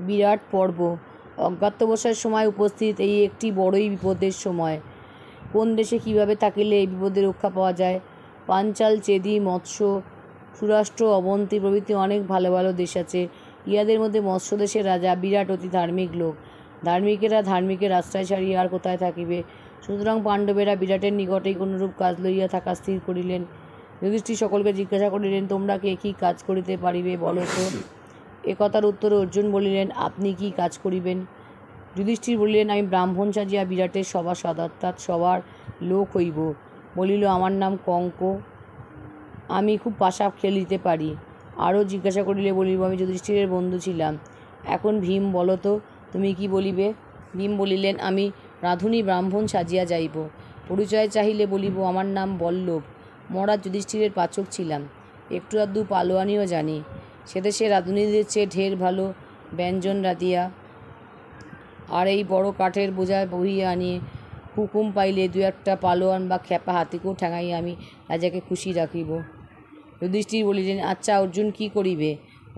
বিরাট পর্ব। অজ্ঞাতবাসের সময় উপস্থিত এই একটি বড়ই বিপদের সময়। কোন দেশে কিভাবে থাকিলে এই বিপদে রক্ষা পাওয়া যায়? পাঞ্চাল, চেদি, মৎস্য, সুরাষ্ট্র, অবন্তী প্রভৃতি অনেক ভালো ভালো দেশ আছে। ইহাদের মধ্যে মৎস্য দেশের রাজা বিরাট অতি ধার্মিক লোক। ধার্মিকেরা ধার্মিকের আশ্রয় ছাড়িয়া আর কোথায় থাকিবে? সুতরাং পাণ্ডবেরা বিরাটের নিকটেই কোনরূপ কাজ লইয়া থাকা স্থির করিলেন। যুধিষ্ঠির সকলকে জিজ্ঞাসা করিলেন, তোমরা কে কী কাজ করিতে পারিবে বলো তো? একথার উত্তরে অর্জুন বলিলেন, আপনি কি কাজ করিবেন? যুধিষ্ঠির বলিলেন, আমি ব্রাহ্মণ সাজিয়া বিরাটের সভাসদ অর্থাৎ সবার লোক হইব। বলিল, আমার নাম কঙ্ক, আমি খুব পাশা খেলিতে পারি। আরও জিজ্ঞাসা করিলে বলিব, আমি যুধিষ্ঠিরের বন্ধু ছিলাম। এখন ভীম, বলো তো তুমি কি বলিবে? ভীম বলিলেন, আমি রাধুনী ব্রাহ্মণ সাজিয়া যাইব। পরিচয় চাহিলে বলিব, আমার নাম বল্লভ, মহারাজ যুধিষ্ঠিরের পাচক ছিলাম। একটু আধটু পালোয়ানিও জানি। সেদেশে রাধুনীদের চেয়ে ঢের ভালো ব্যঞ্জন রাঁধিয়া আর এই বড় কাঠের বোঝা বহিয়া আনিয়ে হুকুম পাইলে দু একটা পালোয়ান বা খ্যাপা হাতিকেও ঠেঙাইয়া আমি রাজাকে খুশি রাখিব। যুধিষ্ঠির বলিলেন, আচ্ছা অর্জুন কি করিবে?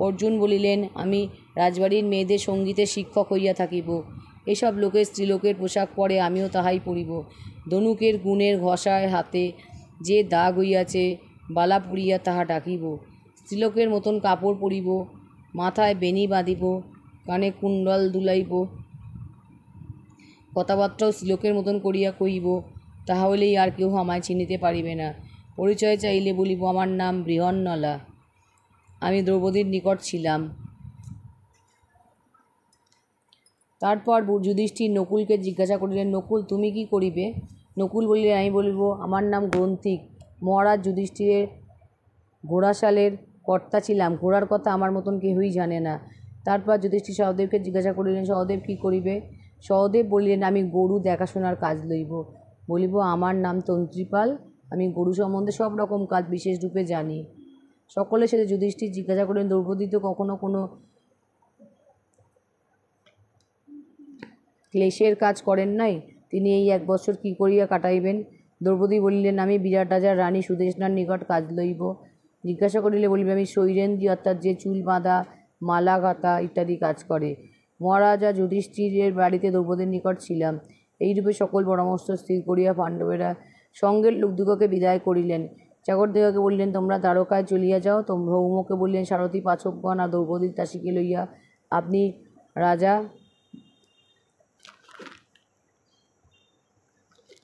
অর্জুন বলিলেন, আমি রাজবাড়ির মেয়েদের সঙ্গীতের শিক্ষক হইয়া থাকিব। এসব লোকের স্ত্রীলোকের পোশাক পরে আমিও তাহাই পরিব। ধনুকের গুণের ঘষায় হাতে যে দাগ হইয়াছে বালা পরিয়া তাহা ডাকিব। স্ত্রীলোকের মতন কাপড় পরিব, মাথায় বেণী বাঁধিব, কানে কুণ্ডল দুলাইব, কথাবার্তাও স্ত্রীলোকের মতন করিয়া কহিব। তাহা হইলেই আর কেউ আমায় চিনিতে পারিবে না। পরিচয় চাইলে বলিব, আমার নাম বৃহন্নলা, আমি দ্রৌপদীর নিকট ছিলাম। তারপর যুধিষ্ঠির নকুলকে জিজ্ঞাসা করিলেন, নকুল তুমি কি করিবে? নকুল বলিলেন, আমি বলিব, আমার নাম গ্রন্থিক, মহারাজ যুধিষ্ঠিরের ঘোড়াশালের কর্তা ছিলাম। ঘোড়ার কথা আমার মতন কেহই জানে না। তারপর যুধিষ্ঠির সহদেবকে জিজ্ঞাসা করিলেন, সহদেব কি করিবে? সহদেব বলিলেন, আমি গরু দেখাশোনার কাজ লইব। বলিব, আমার নাম তন্ত্রীপাল, আমি গরু সম্বন্ধে সব রকম কাজ বিশেষ রূপে জানি। সকলের সাথে যুধিষ্ঠির জিজ্ঞাসা করিলেন, দ্রৌপদী তো কখনো কোনো ক্লেশের কাজ করেন নাই, তিনি এই 1 বৎসর কী করিয়া কাটাইবেন? দ্রৌপদী বলিলেন, আমি বিরাট রাজার রানী সুদেশনার নিকট কাজ লইব। জিজ্ঞাসা করিলে বলিবে, আমি শৈরেন্দ্রী অর্থাৎ যে চুল বাঁধা, মালা গাঁথা ইত্যাদি কাজ করে। মহারাজা যুধিষ্ঠিরের বাড়িতে দ্রৌপদীর নিকট ছিলাম। এইরূপে সকল পরামর্শ স্থির করিয়া পাণ্ডবেরা সঙ্গের লোকদিগকে বিদায় করিলেন। চাকরদিগকে বলিলেন, তোমরা দ্বারকায় চলিয়া যাও। ভৌমকে বললেন, সারথি পাচকগণ আর দ্রৌপদীর দাসীকে লইয়া আপনি রাজা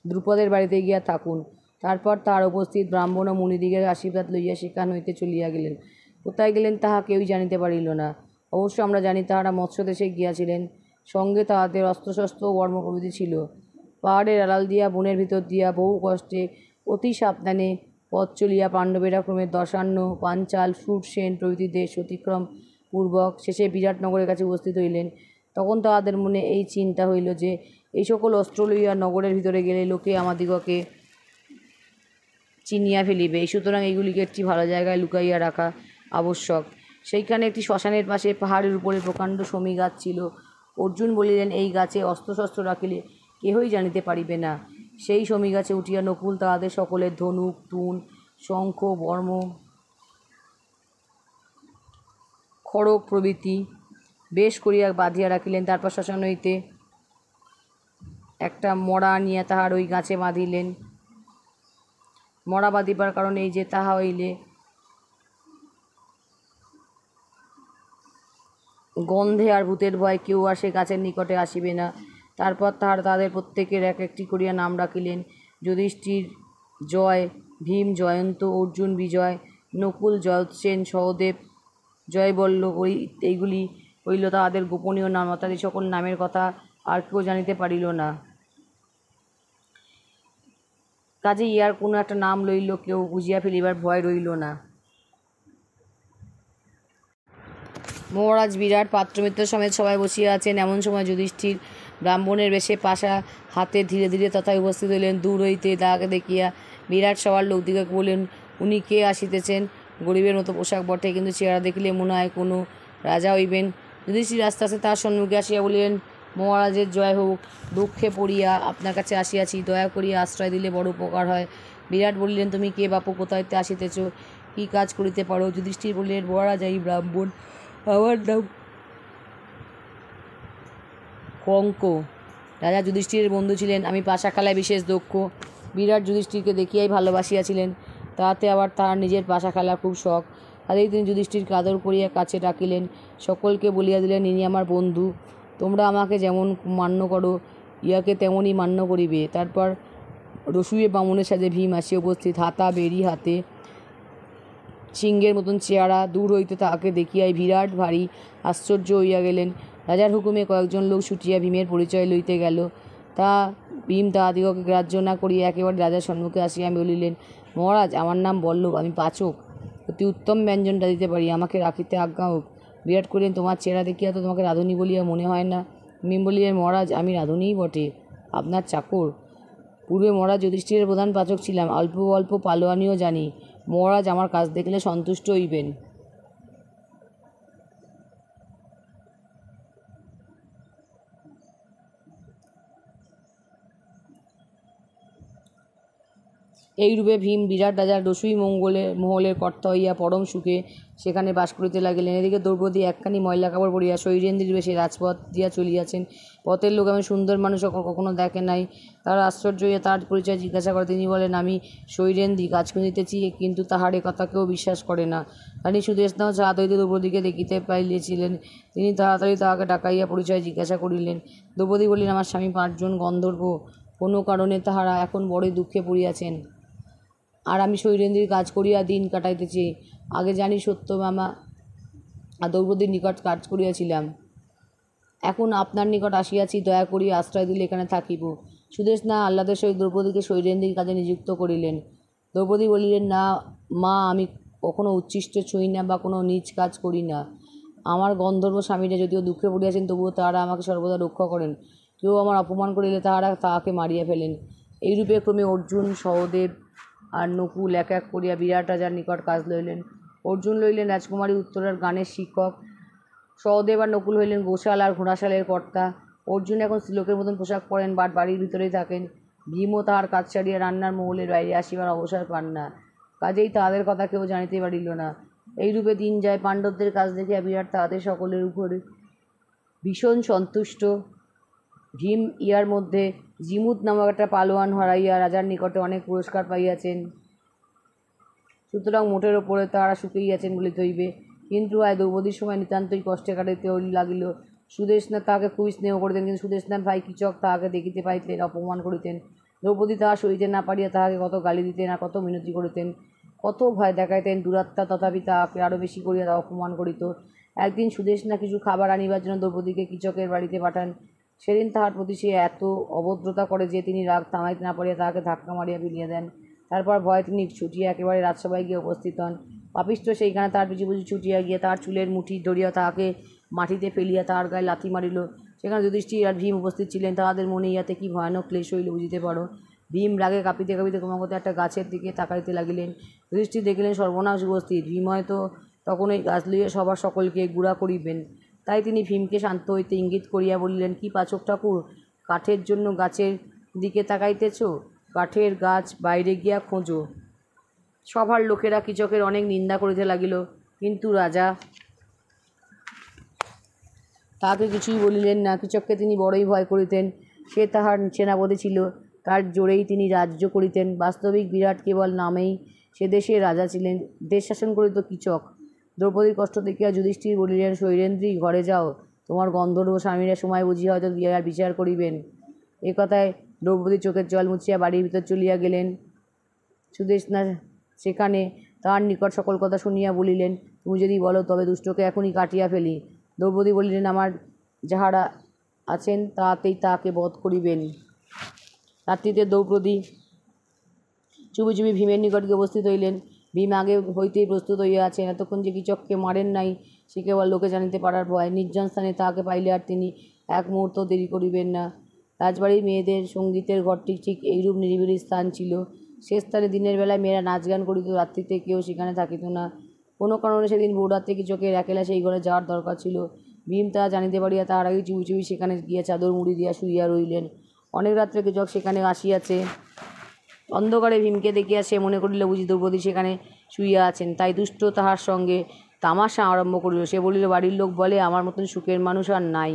দ্রুপদের বাড়িতে গিয়া থাকুন। তারপর তাহার উপস্থিত ব্রাহ্মণ ও মুনিদিগের আশীর্বাদ লইয়া সেখান হইতে চলিয়া গেলেন। কোথায় গেলেন তাহা কেউই জানিতে পারিল না। অবশ্য আমরা জানি তাহারা মৎস্যদেশে গিয়াছিলেন। সঙ্গে তাহাদের অস্ত্রশস্ত্র ও বর্ম প্রভৃতি ছিল। পাহাড়ের আড়াল দিয়া, বনের ভিতর দিয়া বহু কষ্টে অতি সাবধানে পথ চলিয়া পাণ্ডবেরা ক্রমে দশান্য, পাঞ্চাল, শূরসেন প্রভৃতি দেশ অতিক্রম পূর্বক শেষে বিরাটনগরের কাছে উপস্থিত হইলেন। তখন তাহাদের মনে এই চিন্তা হইল যে, এই সকল অস্ত্র লইয়া নগরের ভিতরে গেলে লোকে আমাদিগকে চিনিয়া ফেলিবে। সুতরাং এইগুলিকে একটি ভালো জায়গায় লুকাইয়া রাখা আবশ্যক। সেইখানে একটি শ্মশানের পাশে পাহাড়ের উপরে প্রকাণ্ড শমী গাছ ছিল। অর্জুন বলিলেন, এই গাছে অস্ত্রশস্ত্র রাখিলে কেহই জানিতে পারিবে না। সেই শমী গাছে উঠিয়া নকুল তাহাদের সকলের ধনুক, তুন, শঙ্খ, বর্ম, খড়গ প্রভৃতি বেশ করিয়া বাঁধিয়া রাখিলেন। তারপর শ্মশান হইতে একটা মড়া আনিয়া তাহার ওই গাছে বাঁধিলেন। মড়া বাঁধিবার কারণ এই যে, তাহা হইলে গন্ধে আর ভূতের ভয় কেউ আর সে গাছের নিকটে আসিবে না। তারপর তাহাদের প্রত্যেকের এক একটি করিয়া নাম রাখিলেন। যুধিষ্ঠির জয়, ভীম জয়ন্ত, অর্জুন বিজয়, নকুল জয়সেন, সহদেব জয়বল্লভ, এইগুলি হইল তাহাদের গোপনীয় নাম। অর্থাৎ এই সকল নামের কথা আর কেউ জানিতে পারিল না। কাজে ইহার কোনো একটা নাম লইল কেউ বুঝিয়া ফেলিবার ভয় রইল না। মহারাজ বিরাট পাত্রমিত্র সমেত সবাই বসিয়া আছেন। এমন সময় যুধিষ্ঠির ব্রাহ্মণের বেশে পাশা হাতে ধীরে ধীরে তথায় উপস্থিত হইলেন। দূর হইতে তাহাকে দেখিয়া বিরাট সবার লোকদিগকে বললেন, উনি কে আসিতেছেন? গরিবের মতো পোশাক বটে, কিন্তু চেহারা দেখিলে মনে হয় কোনো রাজা হইবেন। যুধিষ্ঠির আস্তে আস্তে তাহার সম্মুখে আসিয়া বলিলেন, মহারাজের জয় হোক, দুঃখে পড়িয়া আপনার কাছে আসিয়াছি, দয়া করিয়া আশ্রয় দিলে বড় উপকার হয়। বিরাট বলিলেন, তুমি কে বাপু, কোথা হইতে আসিতেছ, কী কাজ করিতে পারো? যুধিষ্ঠির বলিলেন, মহারাজ এই ব্রাহ্মণ, আমার নাম কঙ্ক রাজা যুধিষ্ঠিরের বন্ধু ছিলেন। আমি পাশা খেলায় বিশেষ দক্ষ। বিরাট যুধিষ্ঠিরকে দেখিয়াই ভালোবাসিয়াছিলেন, তাহাতে আবার তাহার নিজের পাশা খেলা খুব শখ। কাজেই তিনি যুধিষ্ঠিরকে আদর করিয়া কাছে ডাকিলেন, সকলকে বলিয়া দিলেন, ইনি আমার বন্ধু, তোমরা আমাকে যেমন মান্য করো ইহাকে তেমনই মান্য করিবে। তারপর রসুয়ে বামুনের সাথে ভীম আসিয়া উপস্থিত, হাতা বেরি হাতে, সিংহের মতন চেহারা। দূর হইতে তাহাকে দেখিয়াই বিরাট ভারী আশ্চর্য হইয়া গেলেন। রাজার হুকুমে কয়েকজন লোক ছুটিয়া ভীমের পরিচয় লইতে গেল। তা ভীম তাহাদিগকে গ্রাহ্য না করিয়া একেবারে রাজার সম্মুখে আসিয়া বলিলেন, মহারাজ, আমার নাম বল্লভ, আমি পাচক, অতি উত্তম ব্যঞ্জনটা দিতে পারি, আমাকে রাখিতে আজ্ঞা হোক। বিরাট করিলেন, তোমার চেহারা দেখিয়া তো তোমাকে রাঁধুনি বলিয়া মনে হয় না। ভীম বলিলেন, মহারাজ, আমি রাঁধুনিই বটে, আপনার চাকর। পূর্বে মহারাজ যুধিষ্ঠিরের প্রধান পাচক ছিলাম, অল্প অল্প পালোয়ানিও জানি। মহারাজ আমার কাজ দেখলে সন্তুষ্ট হইবেন। এইরূপে ভীম বিরাট রাজার রসুই মহলের কর্তা হইয়া পরম সুখে সেখানে বাস করিতে লাগিলেন। এদিকে দ্রৌপদী একখানি ময়লা কাপড় পরিয়া শৈরেন্দ্রীর বেশে রাজপথ দিয়া চলিয়াছেন। পথের লোক আমি সুন্দর মানুষ কখনো দেখে নাই। তারা আশ্চর্য হইয়া তার পরিচয় জিজ্ঞাসা করে। তিনি বলেন, আমি শৈরেন্দ্রী, কাজ খুঁজিতেছি, কিন্তু তাহার এ কথা কেউ বিশ্বাস করে না। রানী সুদেশনাও ছাদ হইতে দ্রৌপদীকে দেখিতে পাইলেছিলেন। তিনি তাড়াতাড়ি তাহাকে ডাকাইয়া পরিচয় জিজ্ঞাসা করিলেন। দ্রৌপদী বলিলেন, আমার স্বামী 5 জন গন্ধর্ব, কোনো কারণে তাহারা এখন বড়ই দুঃখে পড়িয়াছেন, আর আমি শৈলেন্দ্রীর কাজ করিয়া দিন কাটাইতেছি। আগে জানি সত্যভামা আর দ্রৌপদীর নিকট কাজ করিয়াছিলাম, এখন আপনার নিকট আসিয়াছি, দয়া করিয়া আশ্রয় দিলে এখানে থাকিব। সুদেশনা আহ্লাদের সহিত দ্রৌপদীকে শৈলেন্দ্রীর কাজে নিযুক্ত করিলেন। দ্রৌপদী বলিলেন, না মা, আমি কখনো উচ্ছিষ্ট ছুঁই না বা কোনো নীচ কাজ করি না। আমার গন্ধর্ব স্বামীরা যদিও দুঃখে পড়িয়াছেন, তবুও তাহারা আমাকে সর্বদা রক্ষা করেন। কেউ আমার অপমান করিলে তাহাকে মারিয়া ফেলেন। এইরূপে ক্রমে অর্জুন, সহদেব আর নকুল এক এক করিয়া বিরাট রাজার নিকট কাজ লইলেন। অর্জুন লইলেন রাজকুমারী উত্তরার গানের শিক্ষক, সহদেব আর নকুল হইলেন গোশাল আর ঘোড়াশালের কর্তা। অর্জুন এখন স্ত্রীলোকের মতন পোশাক পরেন, বাড়ির ভিতরেই থাকেন। ভীমও তাহার কাজ ছাড়িয়া রান্নার মহলের বাইরে আসিবার অবসর পান না, কাজেই তাহাদের কথা কেউ জানিতে পারিল না। এইরূপে দিন যায়। পাণ্ডবদের কাজ দেখিয়া বিরাট তাহাদের সকলের উপরে ভীষণ সন্তুষ্ট। ভীম ইহার মধ্যে জিমুত নামক একটা পালোয়ান হারাইয়া রাজার নিকটে অনেক পুরস্কার পাইয়াছেন, সুতরাং মোটের ওপরে তাহারা সুখেইয়াছেন বলিতে হইবে। কিন্তু দ্রৌপদীর সময় নিতান্তই কষ্টে কাটাইতে লাগিল। সুদেশনা তাহাকে খুবই স্নেহ করিতেন, কিন্তু সুদেশনার ভাই কীচক তাহাকে দেখিতে পাইতেন, অপমান করিতেন। দ্রৌপদী তাহা সইতে না পারিয়া তাহাকে কত গালি দিতেন আর কত মিনতি করিতেন, কত ভয় দেখাইতেন। দুরাত্মা তথাপি তাহাকে আরও বেশি করিয়া অপমান করিত। একদিন সুদেশনা কিছু খাবার আনিবার জন্য দ্রৌপদীকে কীচকের বাড়িতে পাঠান। সেদিন তাহার প্রতি সে এত অভদ্রতা করে যে তিনি রাগ থামাইতে না পারিয়া তাহাকে ধাক্কা মারিয়া ফেলিয়া দেন। তারপর ভয়ে তিনি ছুটিয়া একেবারে রাজসভায় গিয়ে উপস্থিত হন। পাপিষ্ঠ সেইখানে তাহার পিছু পিছু ছুটিয়া গিয়া তাহার চুলের মুঠি ধরিয়া তাহাকে মাটিতে ফেলিয়া তাহার গায়ে লাথি মারিল। সেখানে যুধিষ্ঠির আর ভীম উপস্থিত ছিলেন। তাহাদের মনে ইহাতে কি ভয়ানক ক্লেশ হইল বুঝিতে পারো। ভীম রাগে কাঁপিতে কাঁপিতে ক্রমাগত একটা গাছের দিকে তাকাইতে লাগিলেন। যুধিষ্ঠির দেখিলেন সর্বনাশ উপস্থিত। ভীম হয়তো তখন ওই গাছ লইয়া সবার সকলকে গুঁড়া করিবেন। তাই তিনি ভীমকে শান্ত হইতে ইঙ্গিত করিয়া বলিলেন, কি পাচক ঠাকুর, কাঠের জন্য গাছের দিকে তাকাইতেছ? কাঠের গাছ বাইরে গিয়া খোঁজো। সভার লোকেরা কীচকের অনেক নিন্দা করিতে লাগিল, কিন্তু রাজা তাহাকে কিছুই বলিলেন না। কীচককে তিনি বড়ই ভয় করিতেন। সে তাহার সেনাপতি ছিল, তার জোরেই তিনি রাজ্য করিতেন। বাস্তবিক বিরাট কেবল নামেই সে দেশের রাজা ছিলেন, দেশ শাসন করিত কীচক। দ্রৌপদীর কষ্ট দেখিয়া যুধিষ্ঠির বলিলেন, শৈলেন্দ্রী, ঘরে যাও, তোমার গন্ধর্ব স্বামীরা সময় বুঝিয়া হয়তো বিচার করিবেন। এ কথায় দ্রৌপদীর চোখের জল মুছিয়া বাড়ির ভিতর চলিয়া গেলেন। সুদেশনা সেখানে তাহার নিকট সকল কথা শুনিয়া বলিলেন, তুমি যদি বলো তবে দুষ্টকে এখনই কাটিয়া ফেলি। দ্রৌপদী বলিলেন, আমার যাহারা আছেন তাহাতেই তাহাকে বধ করিবেন। রাত্রিতে দ্রৌপদী চুপি চুপি ভীমের নিকট গিয়ে উপস্থিত হইলেন। ভীম আগে হইতেই প্রস্তুত হইয়া আছেন। এতক্ষণ যে কীচককে মারেন নাই সে কেবল লোকে জানিতে পারার ভয়। নির্জন স্থানে তাহাকে পাইলে আর তিনি এক মুহূর্ত দেরি করিবেন না। রাজবাড়ির মেয়েদের সঙ্গীতের ঘরটি ঠিক এইরূপ নিরিবিলি স্থান ছিল। সে স্থানে দিনের বেলায় মেয়েরা নাচ গান করিত, রাত্রিতে কেউ সেখানে থাকিত না। কোনো কারণে সেদিন ভোররাত্রে কীচকের একেলা সেই ঘরে যাওয়ার দরকার ছিল। ভীম তাহা জানিতে পারিয়া তাহার আগে চুপি চুপি সেখানে গিয়া চাদর মুড়ি দিয়া শুইয়া রইলেন। অনেক রাত্রে কীচক সেখানে আসিয়াছে। অন্ধকারে ভীমকে দেখিয়া সে মনে করিল বুঝি দ্রৌপদী সেখানে শুইয়া আছেন, তাই দুষ্ট তাহার সঙ্গে তামাশা আরম্ভ করিল। সে বলিল, বাড়ির লোক বলে আমার মতন সুখের মানুষ আর নাই।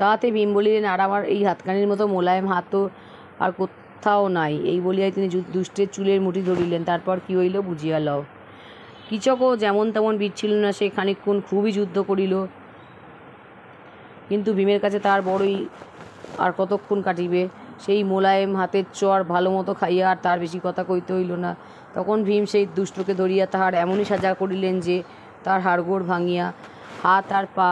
তাহাতে ভীম বলিলেন, আর আমার এই হাতখানির মতো মোলায়েম হাত তো আর কোথাও নাই। এই বলিয়াই তিনি দুষ্টের চুলের মুঠি ধরিলেন। তারপর কি হইল বুঝিয়া লও। কিচকও যেমন তেমন বীর ছিল না, সে খানিকক্ষণ খুবই যুদ্ধ করিল, কিন্তু ভীমের কাছে তার বড়ই আর কতক্ষণ কাটিবে। সেই মোলায়েম হাতের চর ভালো মতো খাইয়া আর তার বেশি কথা কইতে হইল না। তখন ভীম সেই দুষ্টকে ধরিয়া তাহার এমনই সাজা করিলেন যে তার হাড়গোড় ভাঙিয়া হাত আর পা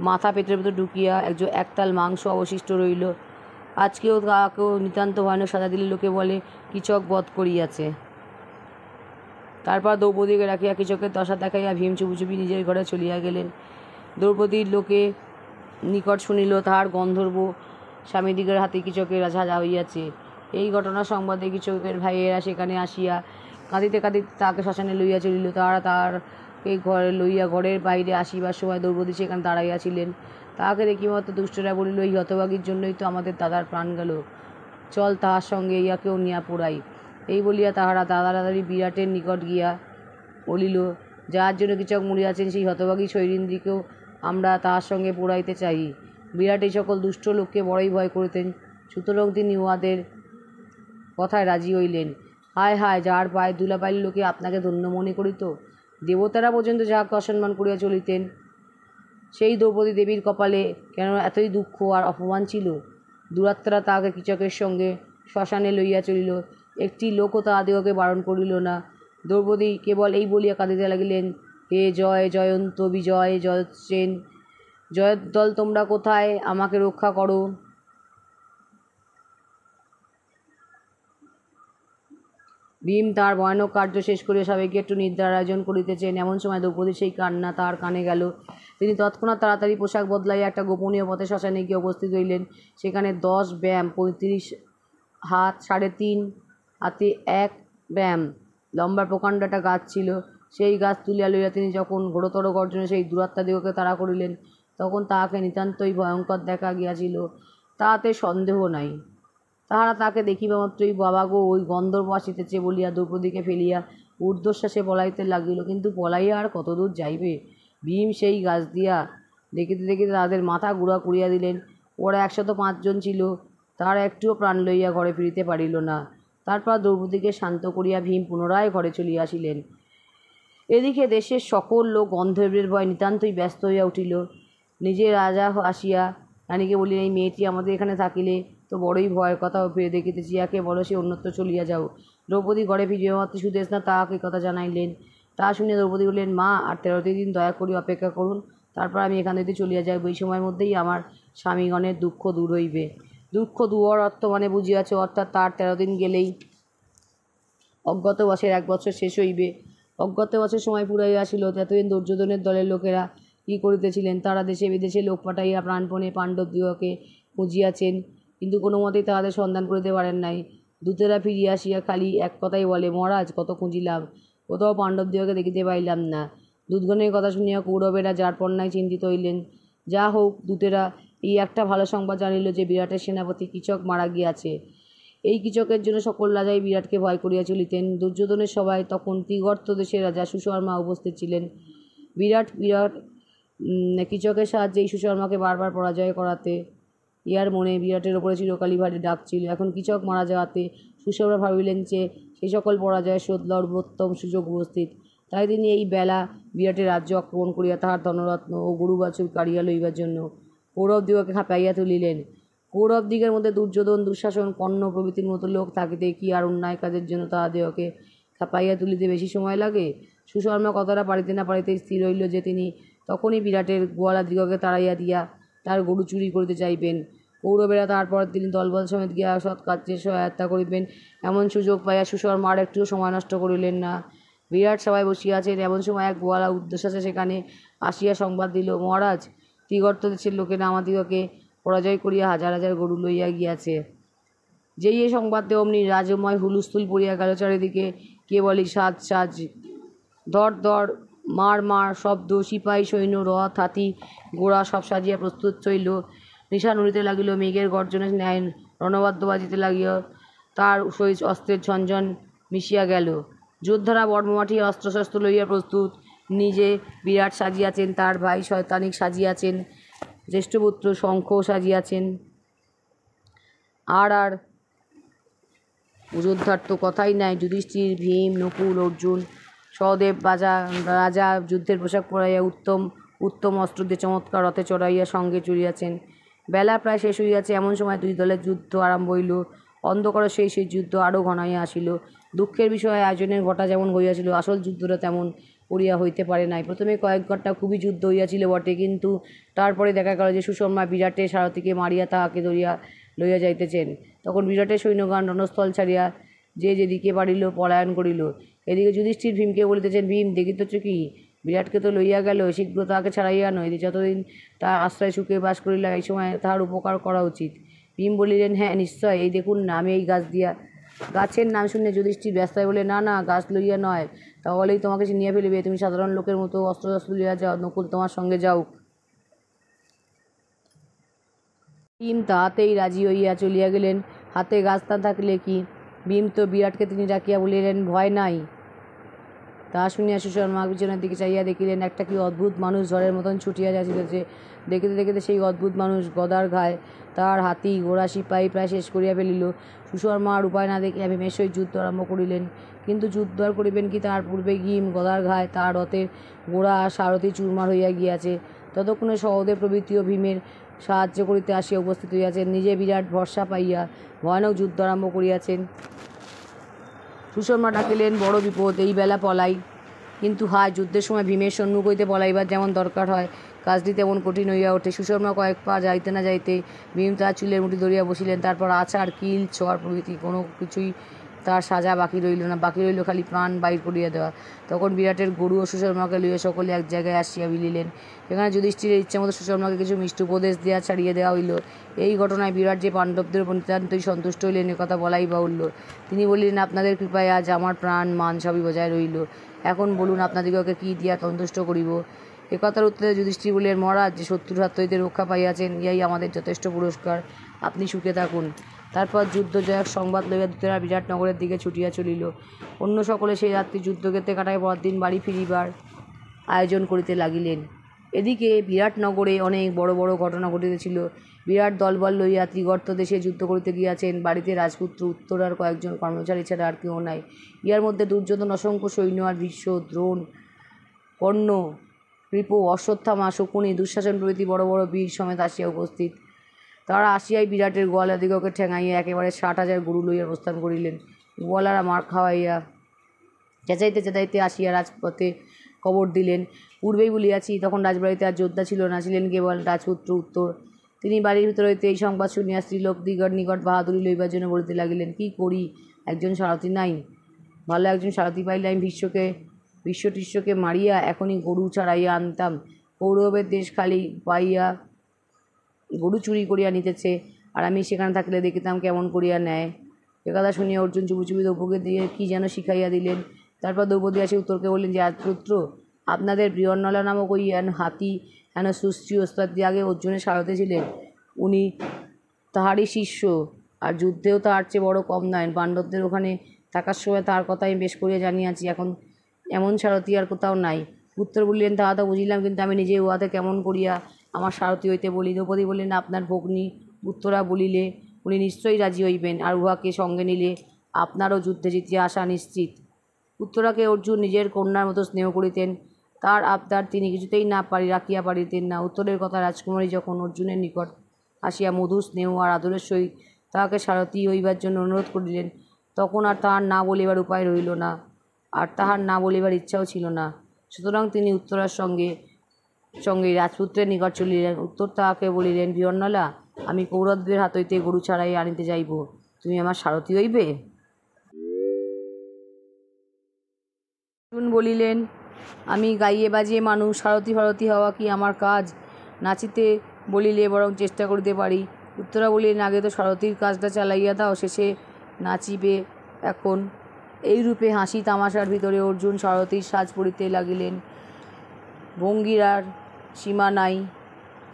মাথা পেটের ভিতর ঢুকিয়া একতাল মাংস অবশিষ্ট রইল। আজকেও তাহাকেও নিতান্ত ভয়ানক সাজা দিলে লোকে বলে কিচক বধ করিয়াছে। তারপর দ্রৌপদীকে রাখিয়া কিচকের দশা দেখাইয়া ভীম চুপি চুপি নিজের ঘরে চলিয়া গেলেন। দ্রৌপদীর লোকে নিকট শুনিল তাহার গন্ধর্ব স্বামীদিগের হাতে কিচকের সাজা হইয়াছে। এই ঘটনা সংবাদে কিচকের ভাইয়েরা সেখানে আসিয়া কাঁদিতে কাঁদিতে তাহাকে শ্মশানে লইয়া চলিল। তাহারা তাহাকে ঘরে লইয়া ঘরের বাইরে আসিবার সময় দ্রৌপদী সেখানে দাঁড়াইয়াছিলেন। তাহাকে দেখিমাত্র দুষ্টরা বলিল, এই হতভাগীর জন্যই তো আমাদের দাদার প্রাণ গেল, চল তাহার সঙ্গে ইয়াকেও নিয়া পোড়াই। এই বলিয়া তাহারা তাড়াতাড়ি বিরাটের নিকট গিয়া বলিল, যাহার জন্য কিচক মরিয়াছেন সেই হতভাগী শৈরিন্দ্রীকেও আমরা তাহার সঙ্গে পোড়াইতে চাই। বিরাট এই সকল দুষ্ট লোককে বড়ই ভয় করিতেন, সুতরাং তিনি উহাদের কথায় রাজি হইলেন। হায় হায়, যাহার পায়ে ধুলা পাইলে লোকে আপনাকে ধন্য মনে করিত, দেবতারা পর্যন্ত যাহাকে অসম্মান করিয়া চলিতেন, সেই দ্রৌপদী দেবীর কপালে কেন এতই দুঃখ আর অপমান ছিল? দুরাত্মারা তাহাকে কিচকের সঙ্গে শ্মশানে লইয়া চলিল, একটি লোকও তাহাদিগকে বারণ করিল না। দ্রৌপদী কেবল এই বলিয়া কাঁদিতে লাগিলেন, হে জয় জয়ন্ত বিজয় জয়সেন, জয়দ্দল তোমরা কোথায়, আমাকে রক্ষা করো। ভীম তার ভয়ানক কার্য শেষ করিয়া সবাইকে একটু নিদ্রার আয়োজন করিতেছেন, এমন সময় দ্রৌপদীর সেই কান্না তাহার কানে গেল। তিনি তৎক্ষণাৎ তাড়াতাড়ি পোশাক বদলাইয়া একটা গোপনীয় পথে শ্মশানে গিয়ে উপস্থিত হইলেন। সেখানে 10 ব্যাম 35 হাত 3.5 হাতে 1 ব্যাম লম্বা প্রকাণ্ড একটা গাছ ছিল। সেই গাছ তুলিয়া লইয়া তিনি যখন ঘোরতর গর্জনে সেই দুরাত্মাদিগকে তাড়া করিলেন, তখন তাহাকে নিতান্তই ভয়ঙ্কর দেখা গিয়াছিল, তাহাতে সন্দেহ নাই। তাহারা তাকে দেখিবা মাত্রই, বাবা গো, ওই গন্ধর্ব আসিতেছে বলিয়া দ্রৌপদীকে ফেলিয়া ঊর্ধ্বশ্বাসে পলাইতে লাগিল। কিন্তু পলাইয়া আর কতদূর যাইবে? ভীম সেই গাছ দিয়া দেখিতে দেখিতে তাদের মাথা গুঁড়া করিয়া দিলেন। ওরা 105 জন ছিল, তাহারা একটুও প্রাণ লইয়া ঘরে ফিরিতে পারিল না। তারপর দ্রৌপদীকে শান্ত করিয়া ভীম পুনরায় ঘরে চলিয়া আসিলেন। এদিকে দেশের সকল লোক গন্ধর্বের ভয় নিতান্তই ব্যস্ত হইয়া উঠিল। নিজে রাজা আসিয়া রানীকে বলিলেন, এই মেয়েটি আমাদের এখানে থাকিলে তো বড়ই ভয়ের কথা, ফিরে দেখিতেছি, ইয়াকে বলো সে অন্যত্র চলিয়া যাও। দ্রৌপদী ঘরে ফিরিয়া মাত্র সুদেশনা তাহাকে কথা জানাইলেন। তাহা শুনিয়া দ্রৌপদী বললেন, মা, আর 13টি দিন দয়া করি অপেক্ষা করুন, তারপর আমি এখান হইতে চলিয়া যাইব। এই সময়ের মধ্যেই আমার স্বামীগণের দুঃখ দূর হইবে। দুঃখ দূর অর্থ মানে বুঝিয়াছ, অর্থাৎ তার 13 দিন গেলেই অজ্ঞাতবাসের 1 বৎসর শেষ হইবে। অজ্ঞাতবাসের সময় ফুরাইয়া আসিল। এতদিন দুর্যোধনের দলের লোকেরা কী করিতেছিলেন? তারা দেশে বিদেশে লোক পাঠাইয়া প্রাণপণে পাণ্ডবদিগকে খুঁজিয়াছেন, কিন্তু কোনো মতেই তাহাদের সন্ধান করিতে পারেন নাই। দূতেরা ফিরিয়া আসিয়া খালি এক কথাই বলে, মহারাজ, কত খুঁজিলাম, কোথাও পাণ্ডবদিগকে দেখিতে পাইলাম না। দূতগণের কথা শুনিয়া কৌরবেরা যারপরনাই চিন্তিত হইলেন। যা হোক, দূতেরা এই একটা ভালো সংবাদ জানিল যে বিরাটের সেনাপতি কিচক মারা গিয়াছে। এই কিচকের জন্য সকল রাজাই বিরাটকে ভয় করিয়া চলিতেন। দুর্যোধনের সভায় তখন ত্রিগর্ত দেশের রাজা সুশর্মা উপস্থিত ছিলেন। বিরাট কিচকের সাহায্যে এই সুশর্মাকে বারবার পরাজয় করাতে ইহার মনে বিরাটের ওপরে চিরকালই ভারী ডাক ছিল। এখন কিচক মারা যাওয়াতে সুশর্মা ভাবিলেন যে সেই সকল পরাজয়ের শোধ লওয়ার উত্তম সুযোগ উপস্থিত। তাই তিনি এই বেলা বিরাটের রাজ্য আক্রমণ করিয়া তাহার ধনরত্ন ও গরুবাছুর কাড়িয়া লইবার জন্য কৌরবদিগকে খাপাইয়া তুলিলেন। কৌরবদিগের মধ্যে দুর্যোধন, দুঃশাসন, কর্ণ প্রভৃতির মতো লোক থাকিতে কি আর অন্যায় কাজের জন্য তাহাদিগকে খাপাইয়া তুলিতে বেশি সময় লাগে? সুশর্মা কথাটা পারিতে না পারিতে স্থির হইল যে তিনি তখনই বিরাটের গোয়ালাদিগকে তাড়াইয়া দিয়া তার গরু চুরি করিতে চাইবেন। কৌরবেরা তারপর তিনি দলবল সমেত গিয়া সৎ কার্যে সহায়তা করিবেন, এমন সুযোগ পাইয়া সুশর্মা আর একটুও সময় নষ্ট করিলেন না। বিরাট সবাই বসিয়াছেন, এমন সময় এক গোয়ালা উদ্দেশ্যে সেখানে আসিয়া সংবাদ দিল, মহারাজ, ত্রিগর্ত দেশের লোকেরা আমাদিগকে পরাজয় করিয়া হাজার হাজার গরু লইয়া গিয়াছে। যেই এ সংবাদ দেয় অমনি রাজময় হুলস্থুল পড়িয়া গেল চারিদিকে। কে বলি সাজ সাজ, ধর ধর, মার মার শব্দ, সিপাহী সৈন্য, রথ, হাতি, ঘোড়া সব সাজিয়া প্রস্তুত হইল। নিশা নড়িতে লাগিল, মেঘের গর্জনের ন্যায় রণবাদ্য বাজিতে লাগিল, তার সহিত অস্ত্রের ঝনঝন মিশিয়া গেল। যোদ্ধারা বর্মমাঠি অস্ত্রশস্ত্র লইয়া প্রস্তুত। নিজে বিরাট সাজিয়াছেন, তার ভাই শয়তানিক সাজিয়াছেন, জ্যেষ্ঠপুত্র শঙ্খ সাজিয়াছেন। আর আর যোদ্ধার তো কথাই নাই। যুধিষ্ঠির, ভীম, নকুল, অর্জুন, সহদেব রাজা যুদ্ধের পোশাক পরাইয়া উত্তম উত্তম অস্ত্র দিয়ে চমৎকার রথে চড়াইয়া সঙ্গে চড়িয়াছেন। বেলা প্রায় শেষ হইয়াছে, এমন সময় দুই দলের যুদ্ধ আরম্ভ হইল। অন্ধকার সেই যুদ্ধ আরও ঘনাইয়া আসিল। দুঃখের বিষয়ে আয়োজনের ঘটা যেমন হইয়াছিল, আসল যুদ্ধটা তেমন করিয়া হইতে পারে নাই। প্রথমে কয়েক ঘণ্টা খুবই যুদ্ধ হইয়াছিল বটে, কিন্তু তারপরে দেখা গেল যে সুশর্মা বিরাটের সারথিকে মারিয়া তাহাকে ধরিয়া লইয়া যাইতেছেন। তখন বিরাটের সৈন্যগণ রণস্থল ছাড়িয়া যে যেদিকে পারিল পলায়ন করিল। এদিকে যুধিষ্ঠির ভীমকে বলিতেছেন, ভীম, দেখিতেছ কি, বিরাটকে তো লইয়া গেল, শীঘ্র তাহাকে ছাড়াইয়া আনো। এদিকে যতদিন তার আশ্রয় সুখে বাস করিল, এই সময় তাহার উপকার করা উচিত। ভীম বলিলেন, হ্যাঁ নিশ্চয়, এই দেখুন না, আমি এই গাছ দিয়া। গাছের নাম শুনে যুধিষ্ঠির ব্যস্ত হয়ে বলে, না না, গাছ লইয়া নয়, তাহলেই তোমাকে চিনিয়া ফেলিবে। তুমি সাধারণ লোকের মতো অস্ত্র লইয়া যাও, নকুল তোমার সঙ্গে যাও। ভীম তাহাতেই রাজি হইয়া চলিয়া গেলেন। হাতে গাছ না থাকিলে কি? ভীম তো বিরাটকে তিনি ডাকিয়া বলিলেন, ভয় নাই। তাহা শুনিয়া সুশর্মা পিছনের দিকে চাইয়া দেখিলেন, একটা কি অদ্ভুত মানুষ ঝড়ের মতন ছুটিয়া যাইতেছে। দেখিতে দেখিতে সেই অদ্ভুত মানুষ গদার ঘায় তাহার হাতি ঘোড়া সিপাহী প্রায় শেষ করিয়া ফেলিল। সুশর্মা আর উপায় না দেখিয়া ভীমের সহিত যুদ্ধ আরম্ভ করিলেন। কিন্তু যুদ্ধ আর করিবেন কি, তাহার পূর্বে ভীম গদার ঘায় তাহার রথের ঘোড়া আর সারথি চুরমার হইয়া গিয়াছে। ততক্ষণে সহদেব প্রভৃতিও ভীমের সাহায্য করিতে আসিয়া উপস্থিত হইয়াছেন। নিজে বিরাট ভরসা পাইয়া ভয়ানক যুদ্ধ আরম্ভ করিয়াছেন। সুশর্মা ডাকিলেন, বড় বিপদ, এই বেলা পলাই। কিন্তু হায়, যুদ্ধের সময় ভীমের সম্মুখ হইতে পলাইবার যেমন দরকার হয়, কাজটি তেমন কঠিন হইয়া ওঠে। সুশর্মা কয়েক পা যাইতে না যাইতে ভীম তাহার চুলের মুঠি ধরিয়া বসিলেন। তারপর আছাড়, কিল, চর প্রভৃতি কোনো কিছুই তার সাজা বাকি রইল না। বাকি রইল খালি প্রাণ বাইর করিয়া দেওয়া। তখন বিরাটের গরু ও সুশর্মাকে লইয়া সকলে এক জায়গায় আসিয়া মিলিলেন। সেখানে যুধিষ্ঠিরের ইচ্ছামতো সুশর্মাকে কিছু মিষ্টি উপদেশ দিয়া ছাড়িয়ে দেওয়া হইল। এই ঘটনায় বিরাট যে পাণ্ডবদের উপর নিতান্তই সন্তুষ্ট হইলেন, একথা বলাই বাহুল্য। তিনি বলিলেন, আপনাদের কৃপায় আজ আমার প্রাণ মান সবই বজায় রইল। এখন বলুন, আপনাদিগকে কি দিয়া সন্তুষ্ট করিব। একথার উত্তরে যুধিষ্ঠির বলিলেন, মহারাজ, যে শত্রুর হাত হইতে রক্ষা পাইয়াছেন, ইহাই আমাদের যথেষ্ট পুরস্কার। আপনি সুখে থাকুন। তারপর যুদ্ধ জয়ের সংবাদ লইয়া দূতেরা বিরাট নগরের দিকে ছুটিয়া চলিল। অন্য সকলে সেই রাত্রি যুদ্ধক্ষেত্রে কাটায় পরদিন বাড়ি ফিরিবার আয়োজন করিতে লাগিলেন। এদিকে বিরাটনগরে অনেক বড় বড় ঘটনা ঘটিতেছিল। বিরাট দলবল লইয়া ত্রিগর্ত দেশে যুদ্ধ করিতে গিয়াছেন। বাড়িতে রাজপুত্র, উত্তর আর কয়েকজন কর্মচারী ছাড়া আর কেউ নাই। ইহার মধ্যে দুর্যোধন, অসংখ্য সৈন্য আর ভীষ্ম, দ্রোণ, কর্ণ, কৃপ, অশ্বত্থামা, শকুনি, দুঃশাসন প্রভৃতি বড় বড় বীর সমেত আসিয়া উপস্থিত। তারা আসিয়াই বিরাটের গোয়ালাদিগকে ঠেঙাইয়া একেবারে 60,000 গরু লইয়া প্রস্থান করিলেন। গোয়ালারা মার খাওয়াইয়া চেঁচাইতে চেঁচাইতে আসিয়া রাজপথে খবর দিলেন। পূর্বেই বলিয়াছি, তখন রাজবাড়িতে আর যোদ্ধা ছিল না, ছিলেন কেবল রাজপুত্র উত্তর। তিনি বাড়ির ভিতর হইতে এই সংবাদ শুনিয়া স্ত্রীলোকদিগর নিকট বাহাদুরি লইবার জন্য বলিতে লাগিলেন, কি করি, একজন সারথি নাই। ভালো একজন সারথি পাইলে আমি ভীষ্ম মারিয়া এখনই গরু ছাড়াইয়া আনতাম। কৌরবের দেশ খালি পাইয়া গরু চুরি করিয়া নিতেছে, আর আমি সেখানে থাকলে দেখিতাম কেমন করিয়া নেয়। একথা শুনিয়া অর্জুন চুপি চুপি দ্রৌপদীকে দিয়ে কী যেন শিখাইয়া দিলেন। তারপর দ্রৌপদী আসি উত্তরকে বললেন যে, রাজপুত্র, আপনাদের বৃহন্নলা নামক ওই হাতি হেন সুশ্রী ওস্তাদি আগে অর্জুনের সারথি ছিলেন। উনি তাহারই শিষ্য, আর যুদ্ধেও তাহার চেয়ে বড় কম নয়। পাণ্ডবদের ওখানে থাকার সময় তাহার কথা আমি বেশ করিয়া জানিয়াছি। এখন এমন সারথি আর কোথাও নাই। উত্তর বলিলেন, তাহা তো বুঝিলাম, কিন্তু আমি নিজে উহাতে কেমন করিয়া আমার সারথি হইতে বলি। দ্রৌপদী বললেন, আপনার ভগ্নী উত্তরা বলিলে উনি নিশ্চয়ই রাজি হইবেন, আর উহাকে সঙ্গে নিলে আপনারও যুদ্ধে জিতিয়া আসা নিশ্চিত। উত্তরাকে অর্জুন নিজের কন্যার মতো স্নেহ করিতেন। তার আবদার তিনি কিছুতেই রাখিয়া পারিতেন না। উত্তরের কথা রাজকুমারী যখন অর্জুনের নিকট আসিয়া মধুর স্নেহ আর আদরের সহিত তাহাকে সারথি হইবার জন্য অনুরোধ করিলেন, তখন আর তাহার না বলিবার উপায় রহিল না, আর তাহার না বলিবার ইচ্ছাও ছিল না। সুতরাং তিনি উত্তরার সঙ্গে রাজপুত্রের নিকট চলিলেন। উত্তর তাহাকে বলিলেন, বৃহন্নলা, আমি কৌরবদের হাত হইতে গরু ছাড়াইয়া আনিতে যাইব, তুমি আমার সারথি হইবে। অর্জুন বলিলেন, আমি গাইয়ে বাজিয়ে মানুষ, সারথি ফারথি হওয়া কি আমার কাজ? নাচিতে বলিলে বরং চেষ্টা করিতে পারি। উত্তরা বলিলেন, আগে তো সারথির কাজটা চালাইয়া দাও, শেষে নাচিবে এখন। এইরূপে হাসি তামাশার ভিতরে অর্জুন সারথির সাজ পরিতে লাগিলেন। ভঙ্গির আর সীমা নাই,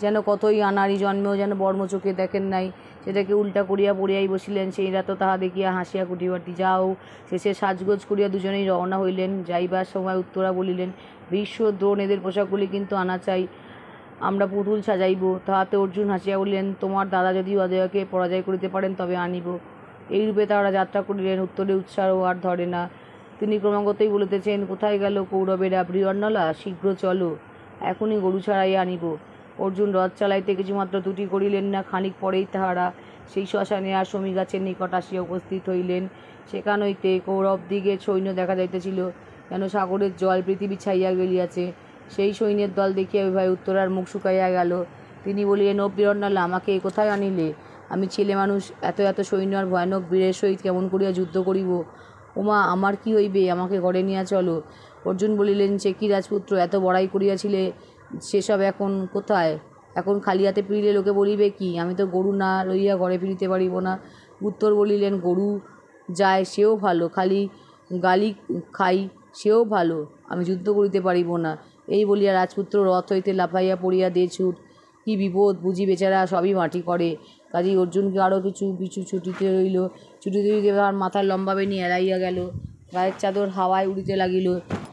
যেন কতই আনাড়ি জন্মেও যেন বর্ম চোখে দেখেন নাই। সেটাকে উল্টা করিয়া পড়িয়াই বসিলেন। সেই রাত তাহা দেখিয়া হাসিয়া কুটিবাটি যাও। শেষে সাজগোজ করিয়া দুজনেই রওনা হইলেন। যাইবার সময় উত্তরা বলিলেন, ভীষ্ম, দ্রোণ, এদের পোশাকগুলি কিন্তু আমরা পুতুল সাজাইব। তাহাতে অর্জুন হাসিয়া বলিলেন, তোমার দাদা যদি অজয়কে পরাজয় করিতে পারেন তবে আনিব। এইরূপে তাহারা যাত্রা করিলেন। উত্তরে উৎসাহ আর ধরে না। তিনি ক্রমাগতই বলিতেছেন, কোথায় গেল কৌরবেরা? বৃহন্নলা, শীঘ্র চলো, এখনই গরু ছাড়াইয়া আনিব। অর্জুন রথ চালাইতে কিছুমাত্র ত্রুটি করিলেন না। খানিক পরেই তাহারা সেই শ্মশানে আর শমী গাছের নিকট আসিয়া উপস্থিত হইলেন। সেখান হইতে কৌরবদিগের সৈন্য দেখা যাইতেছিল, যেন সাগরের জল পৃথিবী ছাইয়া গেলিয়াছে। সেই সৈন্যের দল দেখিয়া উভয় উত্তরার মুখ শুকাইয়া গেল। তিনি বলিলেন, ও বৃহন্নলা, আমাকে কোথায় আনিলে? আমি ছেলে মানুষ, এত এত সৈন্য আর ভয়ানক বীরের সহিত কেমন করিয়া যুদ্ধ করিব? ওমা, আমার কি হইবে? আমাকে ঘরে নিয়া চলো। অর্জুন বলিলেন, সে কি রাজপুত্র, এত বড়াই করিয়াছিলে, সেসব এখন কোথায়? এখন খালি হাতে ফিরিলে লোকে বলিবে কি? আমি তো গরু না লইয়া ঘরে ফিরিতে পারিব না। উত্তর বলিলেন, গরু যায় সেও ভালো, খালি গালি খাই সেও ভালো, আমি যুদ্ধ করিতে পারিব না। এই বলিয়া রাজপুত্র রথ হইতে লাফাইয়া পড়িয়া দে ছুট। কি বিপদ বুঝি, বেচারা সবই মাটি করে। কাজেই অর্জুনকে আরও কিছু পিছু ছুটিতে রইল। ছুটিতে তাহার মাথার লম্বা বেণী এড়াইয়া গেল, গায়ের চাদর হাওয়ায় উড়িতে লাগিল।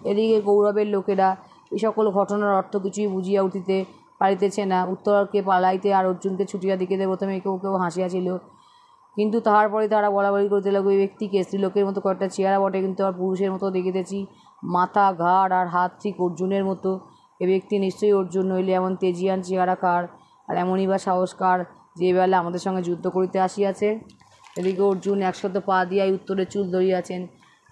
এদিকে কৌরবের লোকেরা এই সকল ঘটনার অর্থ কিছুই বুঝিয়া উঠিতে পারিতেছে না। উত্তরকে পালাইতে আর অর্জুনকে ছুটিয়া দেখিতে প্রথমে কেউ কেউ হাসিয়াছিল, কিন্তু তাহার পরে তারা বলাবলি করিতে লাগল, ওই ব্যক্তিকে স্ত্রীলোকের মতো কয়েকটা চেহারা বটে, কিন্তু আর পুরুষের মতো দেখিতেছি, মাথা, ঘাড় আর হাত ঠিক অর্জুনের মতো। এ ব্যক্তি নিশ্চয়ই অর্জুন, নইলে এমন তেজিয়ান চেহারা কার, আর এমনই বা সাহস কার যে বেলা আমাদের সঙ্গে যুদ্ধ করিতে আসিয়াছে? এদিকে অর্জুন একশত পা দিয়াই উত্তরের চুল ধরিয়াছেন।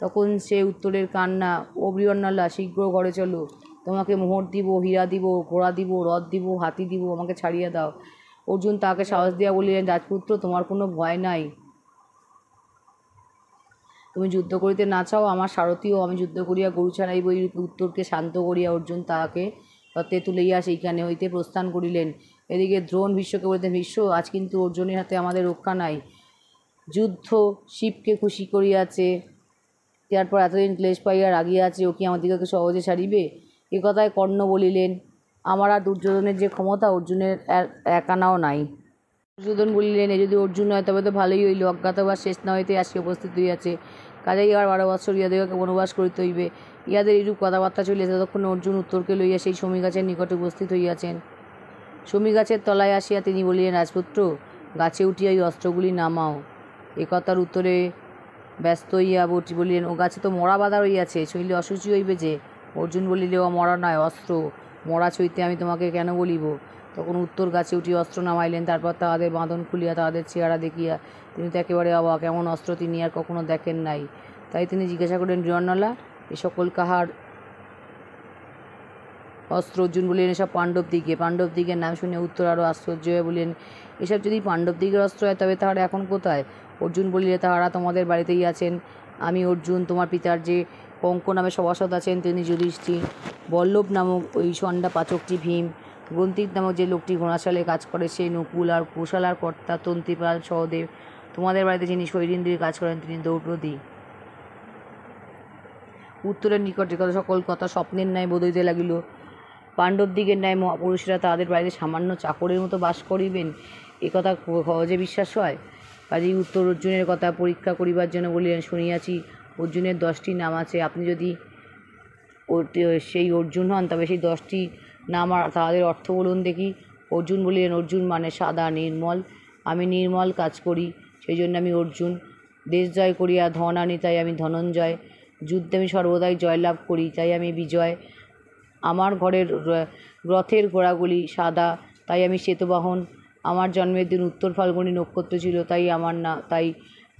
তখন সে উত্তরের কান্না, ও বৃহন্নলা, শীঘ্র ঘরে চলো, তোমাকে মোহর দিব, হীরা দিব, ঘোড়া দিব, রথ দিব, হাতি দিব, আমাকে ছাড়িয়া দাও। অর্জুন তাকে সাহস দিয়া বলিলেন, রাজপুত্র, তোমার কোনো ভয় নাই। তুমি যুদ্ধ করিতে না চাও, আমার সারথীও আমি যুদ্ধ করিয়া গরু ছাড়াইব। এইরূপে উত্তরকে শান্ত করিয়া অর্জুন তাহাকে রথে তুলিয়া সেইখানে হইতে প্রস্থান করিলেন। এদিকে দ্রোণ ভীষ্মকে বলিতেন, ভীষ্ম, আজ কিন্তু অর্জুনের হাতে আমাদের রক্ষা নাই। যুদ্ধ শিবকে খুশি করিয়াছে, তারপর এতদিন ক্লেশ পাইয়া রাগিয়াছে, ও কি আমাদিগকে সহজে ছাড়িবে? এ কথায় কর্ণ বলিলেন, আমার আর দুর্যোধনের যে ক্ষমতা অর্জুনের এক আনাও নাই। দুর্যোধন বলিলেন, এ যদি অর্জুন হয় তবে তো ভালোই হইল, অজ্ঞাতবাস শেষ না হইতে আসিয়া উপস্থিত হইয়াছে। কাজেই আর 12 বৎসর ইহাদিগকে বনবাস করিতে হইবে। ইহাদের এইরূপ কথাবার্তা চলিয়াছে, ততক্ষণে অর্জুন উত্তরকে লইয়া সেই শমী গাছের নিকটে উপস্থিত হইয়াছেন। শমী গাছের তলায় আসিয়া তিনি বলিলেন, রাজপুত্র, গাছে উঠিয়া এই অস্ত্রগুলি নামাও। এ কথার উত্তরে ব্যস্ত হইয়া বলিলেন, ও গাছে তো মরা বাঁধা রইয়াছে, ছুঁইলে অশুচি হইবে যে। অর্জুন বলিলে, ও মরা নয়, অস্ত্র, মরা ছুঁইতে আমি তোমাকে কেন বলিব? তখন উত্তর গাছে উঠিয়া অস্ত্র নামাইলেন। তারপর তাহাদের বাঁধন খুলিয়া তাহাদের চেহারা দেখিয়া তিনি তো একেবারে অবাক, এমন অস্ত্র তিনি আর কখনো দেখেন নাই। তাই তিনি জিজ্ঞাসা করেন, বৃহন্নলা, এ সকল কাহার অস্ত্র? অর্জুন বলিলেন, এসব পাণ্ডবদিগের। পাণ্ডবদিগের নাম শুনে উত্তর আরও আশ্চর্য হয়ে বলিলেন, এসব যদি পাণ্ডবদিগের অস্ত্র হয় তবে তাহারা এখন কোথায়? অর্জুন বলিলে, তাহারা তোমাদের বাড়িতেই আছেন। আমি অর্জুন, তোমার পিতার যে পঙ্ক নামে সভাসদ আছেন তিনি যুধিষ্ঠির, বল্লভ নামক ওই সন্ডা পাচকটি ভীম, গ্রন্থিক নামক যে লোকটি ঘোড়াশালে কাজ করে সে নকুল, আর কোশালার কর্তা তন্ত্রীপাল সহদেব, তোমাদের বাড়িতে যিনি শৈলেন্দ্রের কাজ করেন তিনি দ্রৌপদী। উত্তরের নিকটে সকল কথা স্বপ্নের ন্যায় বোধ হইতে লাগিল। পাণ্ডবদিগের ন্যায় মহাপুরুষেরা তাহাদের বাড়িতে সামান্য চাকরের মতো বাস করিবেন, এ কথা সহজে বিশ্বাস হয়? কাজেই উত্তর অর্জুনের কথা পরীক্ষা করিবার জন্য বলিলেন, শুনিয়াছি অর্জুনের 10টি নাম আছে, আপনি যদি সেই অর্জুন হন তবে সেই 10টি নাম আর তাহাদের অর্থ বলুন দেখি। অর্জুন বলিলেন, অর্জুন মানে সাদা, নির্মল। আমি নির্মল কাজ করি, সেই জন্য আমি অর্জুন। দেশ জয় করিয়া ধন আনি, তাই আমি ধনঞ্জয়। যুদ্ধে আমি সর্বদাই জয়লাভ করি, তাই আমি বিজয়। আমার ঘরের রথের ঘোড়াগুলি সাদা, তাই আমি শ্বেতবাহন। আমার জন্মের দিন উত্তর ফাল্গুনী নক্ষত্র ছিল, তাই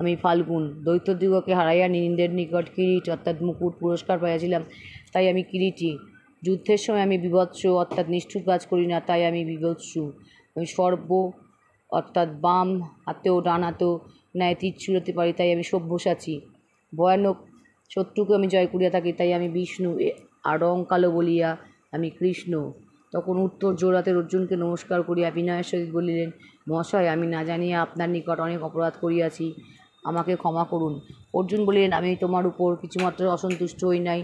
আমি ফাল্গুন। দৈত্যদিগকে হারাইয়া নিন্দের নিকট কিরিট অর্থাৎ মুকুট পুরস্কার পাইয়াছিলাম, তাই আমি কিরিটি। যুদ্ধের সময় আমি বিভৎস অর্থাৎ নিষ্ঠুর কাজ করি না, তাই আমি বিভৎসু। আমি সর্ব অর্থাৎ বাম হাতেও ডান হাতেও ন্যায় তীর ছুঁড়তে পারি, তাই আমি সব্যসাচী। ভয়ানক শত্রুকে আমি জয় করিয়া থাকি, তাই আমি বিষ্ণু। আর রং কালো বলিয়া আমি কৃষ্ণ। তখন উত্তর জোড়াতে অর্জুনকে নমস্কার করিয়া বিনয়ের সহিত বলিলেন, মহাশয়, আমি না জানিয়া আপনার নিকট অনেক অপরাধ করিয়াছি, আমাকে ক্ষমা করুন। অর্জুন বলিলেন, আমি তোমার উপর কিছুমাত্র অসন্তুষ্ট হই নাই,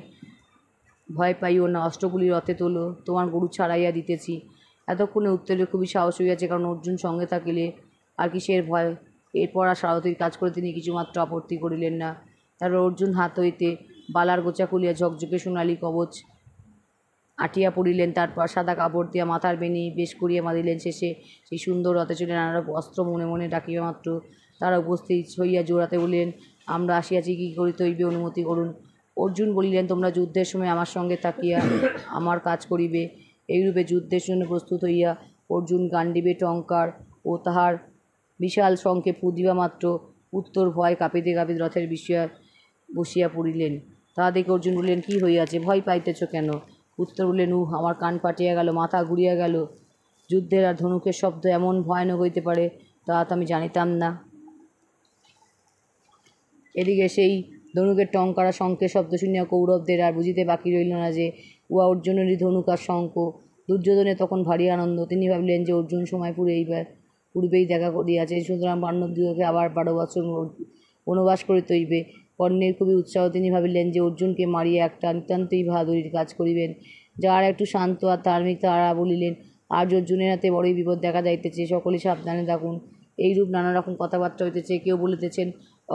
ভয় পাইও না, অস্ত্রগুলি রথে তোলো, তোমার গরু ছাড়াইয়া দিতেছি। এতক্ষণে উত্তরের খুবই সাহস হইয়াছে, কারণ অর্জুন সঙ্গে থাকিলে আর কিসের ভয়। এরপর আর সারথীর কাজ করে তিনি কিছুমাত্র আপত্তি করিলেন না। তারপর অর্জুন হাত হইতে বালার গোছা খুলিয়া ঝকঝকে সোনালি কবচ আটিয়া পড়িলেন, তারপর সাদা কাপড় দিয়া মাথার বেনি বেশ করিয়া বাঁধিলেন। শেষে সেই সুন্দর রথে চলে নানা অস্ত্র মনে মনে ডাকিবা মাত্র তারা উপস্থিত হইয়া জোড়াতে বলিলেন, আমরা আসিয়াছি, কী করিতে হইবে অনুমতি করুন। অর্জুন বলিলেন, তোমরা যুদ্ধের সময় আমার সঙ্গে থাকিয়া আমার কাজ করিবে। এইরূপে যুদ্ধের জন্য প্রস্তুত হইয়া অর্জুন গান্ডীবে টঙ্কার ও তাহার বিশাল শঙ্খে ফু দিবা মাত্র উত্তর ভয় কাঁপিতে কাঁপিতে রথের বিষয়ে বসিয়া পড়িলেন। তাহা দেখে অর্জুন বললেন, কী হইয়াছে, ভয় পাইতেছ কেন? উত্তর বললেন, আমার কান ফাটিয়া গেল, মাথা ঘুরিয়া গেল। যুদ্ধের আর ধনুকের শব্দ এমন ভয়ানক হইতে পারে তা তো আমি জানিতাম না। এদিকে সেই ধনুকের টঙ্কারা শঙ্খের শব্দ শুনিয়া কৌরবদের আর বুঝিতে বাকি রইল না যে উহা অর্জুনেরই ধনুক আর শঙ্খ। দুর্যোধনের তখন ভারী আনন্দ। তিনি ভাবিলেন যে অর্জুন সময় পূর্বেই দেখা করিয়াছে, সুতরাং পাণ্ডবদিগকে আবার 12 বৎসর বনবাস করিতে হইবে। কর্ণের খুবই উৎসাহ। তিনি ভাবিলেন যে অর্জুনকে মারিয়া একটা নিতান্তই বাহাদুরির কাজ করিবেন। যাহারা একটু শান্ত আর ধার্মিক তাহারা বলিলেন, আজ অর্জুনের হাতে বড়ই বিপদ দেখা যাইতেছে, সকলেই সাবধানে থাকুন। এইরূপ নানা রকম কথাবার্তা হইতেছে। কেউ বলিতেছেন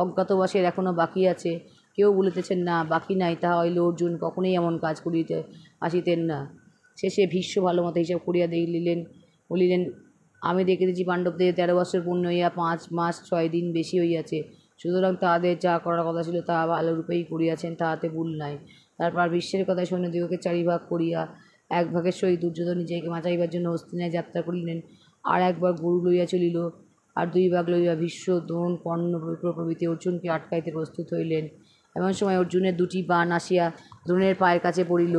অজ্ঞাতবাসের এখনও বাকি আছে, কেউ বলিতেছেন না বাকি নাই, তাহা হইলে অর্জুন কখনোই এমন কাজ করিতে আসিতেন না। শেষে ভীষ্ম ভালো মতো হিসাব করিয়া বলিলেন, আমি দেখিতেছি পাণ্ডবদের 13 বৎসর পূর্ণ হইয়া 5 মাস 6 দিন বেশি হইয়াছে, সুতরাং তাহাদের যা করার কথা ছিল তাহা ভালোরূপেই করিয়াছেন, তাহাতে ভুল নাই। তারপর ভীষ্মের কথায় সৈন্যদিগকে 4 ভাগ করিয়া 1 ভাগের সহিত দুর্যোধন নিজেকে বাঁচাইবার জন্য হস্তিনায় যাত্রা করিলেন, আর 1 ভাগ গরু লইয়া চলিল, আর 2 ভাগ লইয়া ভীষ্ম, দ্রোণ, কর্ণ প্রভৃতি অর্জুনকে আটকাইতে প্রস্তুত হইলেন। এমন সময় অর্জুনের 2টি বাণ আসিয়া দ্রোণের পায়ের কাছে পড়িল,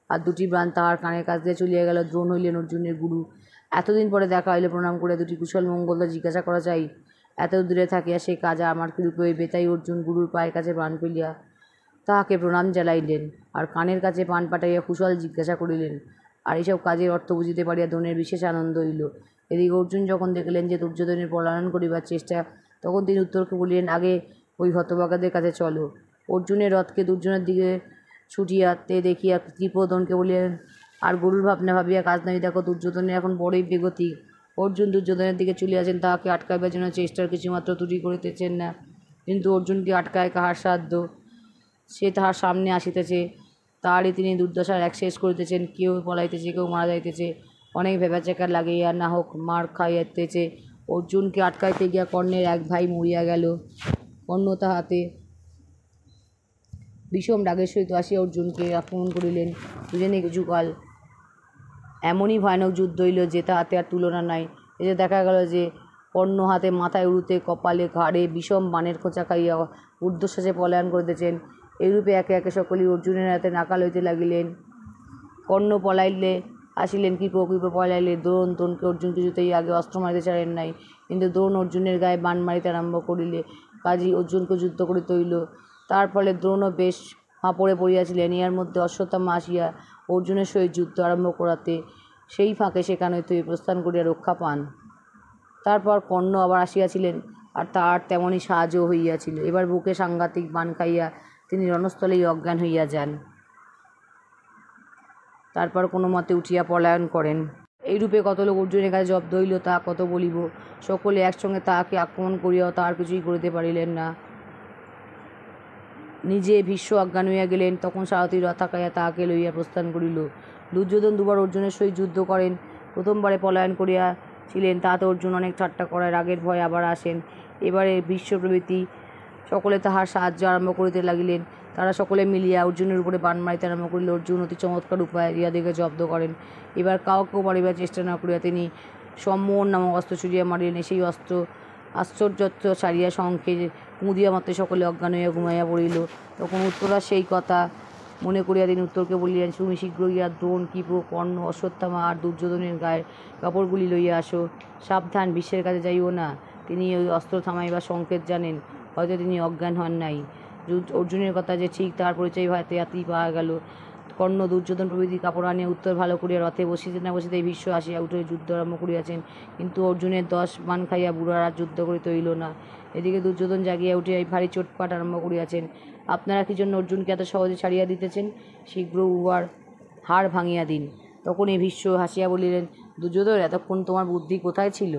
আর 2টি বাণ তাহার কানের কাছ দিয়ে চলিয়া গেল। দ্রোণ হইলেন অর্জুনের গুরু। এতদিন পরে দেখা হইলে প্রণাম করে 2টি কুশল মঙ্গলতা জিজ্ঞাসা করা চাই। এত দূরে থাকিয়া সে কাজ আমার কিরূপে হইবে? তাই অর্জুন গুরুর পায়ের কাছে প্রাণ ফেলিয়া তাহাকে প্রণাম জানাইলেন, আর কানের কাছে পান পাঠাইয়া কুশল জিজ্ঞাসা করিলেন। আর এইসব কাজের অর্থ বুঝিতে পারিয়া দ্রোণের বিশেষ আনন্দ হইল। এদিকে অর্জুন যখন দেখলেন যে দুর্যোধনের পলায়ন করিবার চেষ্টা, তখন তিনি উত্তরকে বলিলেন, আগে ওই হতভাগাদের কাছে চলো। অর্জুনের রথকে দুর্যোধনের দিকে ছুটিয়াতে দেখিয়া কৃপোদনকে বলিলেন, আর গরুর ভাবনা ভাবিয়া কাজ নাই, দেখো দুর্যোধনের এখন বড়ই বেগতি। অর্জুন দুর্যোধনের দিকে চলিয়াছেন, তাহাকে আটকাইবার জন্য চেষ্টার কিছুমাত্র ত্রুটি করিতেছেন না, কিন্তু অর্জুনকে আটকায় কাহার সাধ্য? সে তাহার সামনে আসিতেছে, তাহারই তিনি দুর্দশার এক শেষ করিতেছেন। কেউ পলাইতেছে, কেউ মারা যাইতেছে, অনেক ভেবাচেকার লাগিয়া না হোক মার খাইতেছে। অর্জুনকে আটকাইতে গিয়া কর্ণের 1 ভাই মরিয়া গেল। কর্ণ তাহাতে বিষম রাগের সহিত আসিয়া অর্জুনকে আক্রমণ করিলেন। দুজনে কিছুকাল এমনই ভয়ানক যুদ্ধ হইল যে তাহাতে আর তুলনা নাই। এতে দেখা গেল যে কর্ণ হাতে, মাথায়, উরুতে, কপালে, ঘাড়ে বিষম বাণের খোঁচা খাইয়া ঊর্ধ্বশ্বাসে পলায়ন করিতেছেন। এইরূপে একে একে সকলেই অর্জুনের হাতে নাকাল হইতে লাগিলেন। কর্ণ পলাইলে আসিলেন, কৃপ পলাইলে দ্রোণ। দ্রোণকে অর্জুন কিছুতেই আগে অস্ত্র মারিতে ছাড়েন নাই, কিন্তু দ্রোণ অর্জুনের গায়ে বাণ মারিতে আরম্ভ করিলে কাজী অর্জুনকে যুদ্ধ করিতে হইল। তার ফলে দ্রোণও বেশ ফাঁপড়ে পড়িয়াছিলেন। ইহার মধ্যে অশ্বত্থামা আসিয়া অর্জুনের সহিত যুদ্ধ আরম্ভ করাতে সেই ফাঁকে সেখান হইতে প্রস্থান করিয়া রক্ষা পান। তারপর কর্ণ আবার আসিয়াছিলেন, আর তাহার তেমনই সাহায্য হইয়াছিল। এবার বুকে সাংঘাতিক বাণ খাইয়া তিনি রণস্থলেই অজ্ঞান হইয়া যান। তারপর কোনো মতে উঠিয়া পলায়ন করেন। এইরূপে কত লোক অর্জুনের কাছে জব্দ হইল, তাহা কত বলিব। সকলে একসঙ্গে তাহাকে আক্রমণ করিয়াও তাহার কিছুই করিতে পারিলেন না। নিজে ভীষ্ম অজ্ঞান হইয়া গেলেন। তখন সারথি রথ আঁকাইয়া তাহাকে লইয়া প্রস্থান করিল। দুর্যোধন 2 বার অর্জুনের সহিত যুদ্ধ করেন। প্রথমবারে পলায়ন করিয়াছিলেন, তাহাতে অর্জুন অনেক ঠাট্টা করায় রাগের ভয়ে আবার আসেন। এবারে ভীষ্ম প্রভৃতি সকলে তাহার সাহায্য আরম্ভ করিতে লাগিলেন। তারা সকলে মিলিয়া অর্জুনের উপরে বাণ মারিতে আরম্ভ করিল। অর্জুন অতি চমৎকার উপায়ে ইহাদিগকে জব্দ করেন। এবার কাউকেও মারিবার চেষ্টা না করিয়া তিনি সম্মোহন নামক অস্ত্র ছুড়িয়া মারিলেন। সেই অস্ত্র আশ্চর্যত্ব ছাড়িয়া শঙ্খে মুদিয়া মাত্র সকলে অজ্ঞান হইয়া ঘুমাইয়া পড়িল। তখন উত্তরা সেই কথা মনে করিয়া তিনি উত্তরকে বলিলেন, তুমি শীঘ্র গিয়া দ্রোণ, কৃপ, কর্ণ, অশ্বত্থামা আর দুর্যোধনের গায়ের কাপড়গুলি লইয়া আসো। সাবধান, ভীষ্মের কাছে যাইও না, তিনি ওই অস্ত্র থামাইবার সংকেত জানেন, হয়তো তিনি অজ্ঞান হন নাই। অর্জুনের কথা যে ঠিক তাহার পরিচয় হাতেই পাওয়া গেল। কর্ণ, দুর্যোধন প্রভৃতি কাপড় আনিয়া উত্তর ভালো করিয়া রথে বসিতে না বসিতেই ভীষ্ম আসিয়া উঠে যুদ্ধ আরম্ভ করিয়াছেন, কিন্তু অর্জুনের 10 বাণ খাইয়া বুড়ার আর যুদ্ধ করিতে হইল না। এদিকে দুর্যোধন জাগিয়া উঠিয়া ভারী চোটপাট আরম্ভ করিয়াছেন। আপনারা কি জন্য অর্জুনকে এত সহজে ছাড়িয়া দিতেছেন? শীঘ্র উহার হাড় ভাঙিয়া দিন। তখন এই ভীষ্ম হাসিয়া বলিলেন, দুর্যোধন, এতক্ষণ তোমার বুদ্ধি কোথায় ছিল?